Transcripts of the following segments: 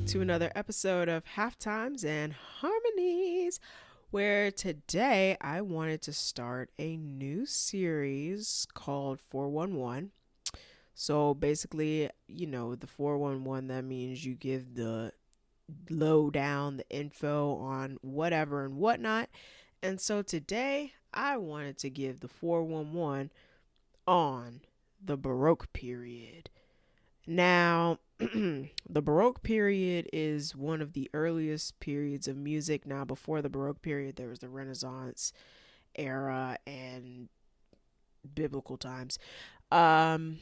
to another episode of Halftimes and Harmonies, where today I wanted to start a new series called 411. So basically, the 411, that means you give the lowdown, the info on whatever and whatnot. And so today I wanted to give the 411 on the Baroque period. Now, the Baroque period is one of the earliest periods of music. Now, before the Baroque period, there was the Renaissance era and biblical times. Um,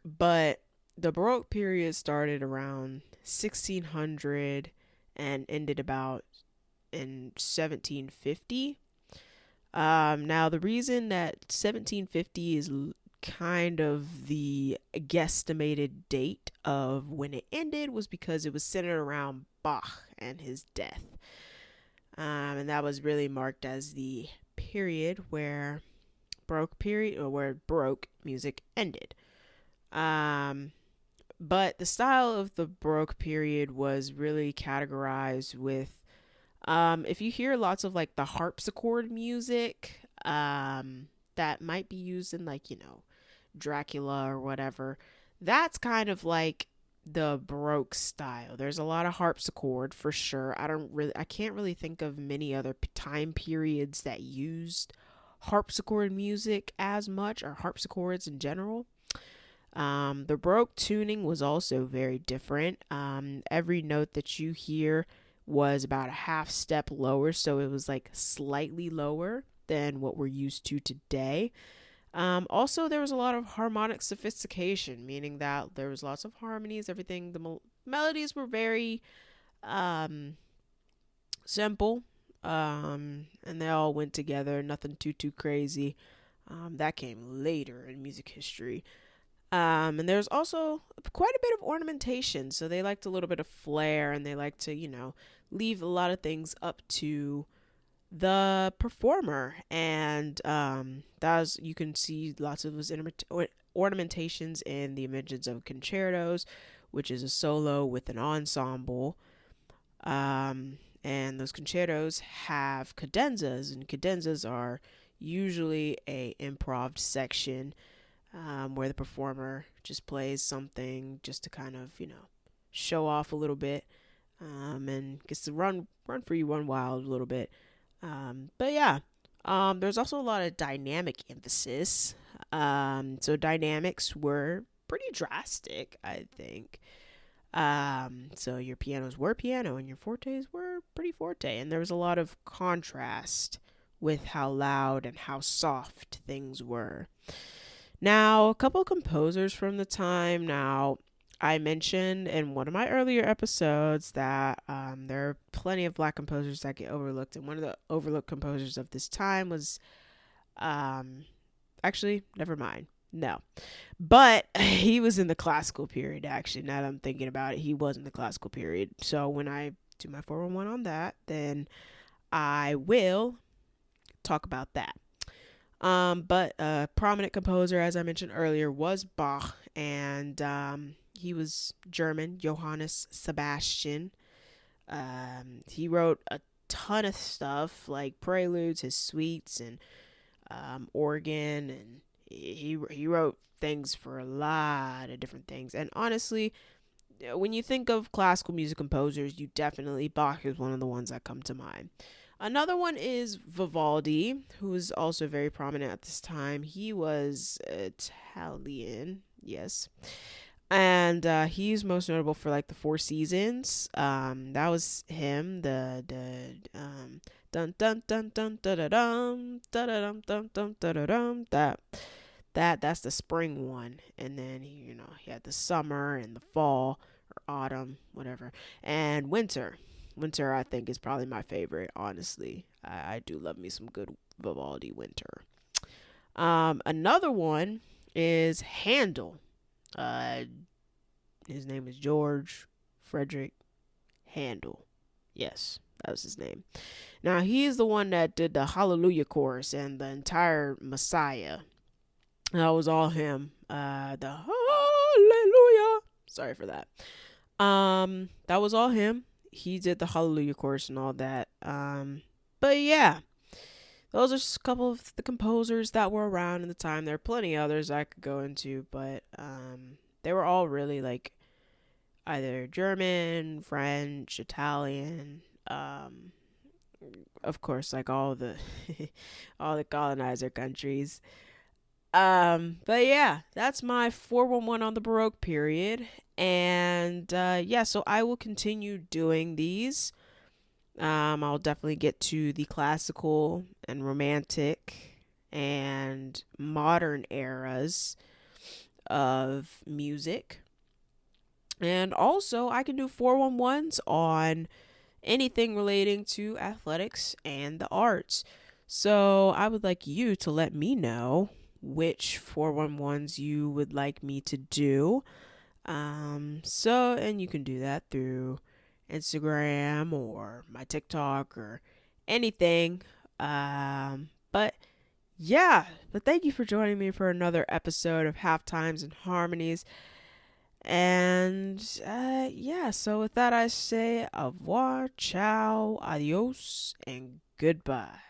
but the Baroque period started around 1600 and ended about in 1750. Now, the reason that 1750 is kind of the guesstimated date of when it ended was because it was centered around Bach and his death. And that was really marked as the period where Baroque music ended. But the style of the Baroque period was really categorized with, if you hear lots of like the harpsichord music, that might be used in Dracula or whatever, that's kind of like the Baroque style. There's a lot of harpsichord for sure. I can't really think of many other time periods that used harpsichord music as much, or harpsichords in general. The Baroque tuning was also very different. Every note that you hear was about a half step lower, so it was like slightly lower than what we're used to today. Also, there was a lot of harmonic sophistication, meaning that there was lots of harmonies, everything. The melodies were very simple, and they all went together, nothing too crazy. That came later in music history. And there's also quite a bit of ornamentation, so they liked a little bit of flair, and they like to, leave a lot of things up to the performer. And you can see lots of those ornamentations in the Inventions of Concertos, which is a solo with an ensemble. And those concertos have cadenzas, and cadenzas are usually a improv section, where the performer just plays something just to kind of, show off a little bit, and gets to run for you, run wild a little bit. But yeah, there's also a lot of dynamic emphasis. So dynamics were pretty drastic, I think. So your pianos were piano and your fortes were pretty forte, and there was a lot of contrast with how loud and how soft things were. Now, a couple composers from the time. Now, I mentioned in one of my earlier episodes that there are plenty of black composers that get overlooked, and one of the overlooked composers of this time was, actually, never mind. No. But he was in the classical period, actually. Now that I'm thinking about it, he was in the classical period. So when I do my 411 on that, then I will talk about that. But a prominent composer, as I mentioned earlier, was Bach, and he was German, Johannes Sebastian. He wrote a ton of stuff like preludes, his suites, and organ, and he wrote things for a lot of different things. And honestly, when you think of classical music composers, Bach is one of the ones that come to mind. Another one is Vivaldi, who was also very prominent at this time. He was Italian, yes. And he's most notable for like the Four Seasons. That was him. The dun dun dun dun dun dun dun dun dun dun dun dun. That's the spring one. And then he had the summer and the fall or autumn, whatever, and winter. Winter, I think, is probably my favorite, honestly. I do love me some good Vivaldi winter. Another one is Handel. His name is George Frederick Handel. Yes, that was his name. Now, he is the one that did the Hallelujah chorus and the entire Messiah. That was all him. The Hallelujah. Sorry for that. That was all him. He did the Hallelujah chorus and all that. But yeah, those are just a couple of the composers that were around in the time. There are plenty others I could go into, but they were all really like either German, French, Italian, of course, like all the all the colonizer countries. But yeah, that's my 411 on the Baroque period. And yeah, so I will continue doing these. I'll definitely get to the classical and romantic and modern eras of music. And also, I can do 411s on anything relating to athletics and the arts. So I would like you to let me know which 411s you would like me to do. And you can do that through Instagram or my TikTok or anything. But yeah, but thank you for joining me for another episode of Halftimes and Harmonies. And yeah, so with that, I say au revoir, ciao, adios, and goodbye.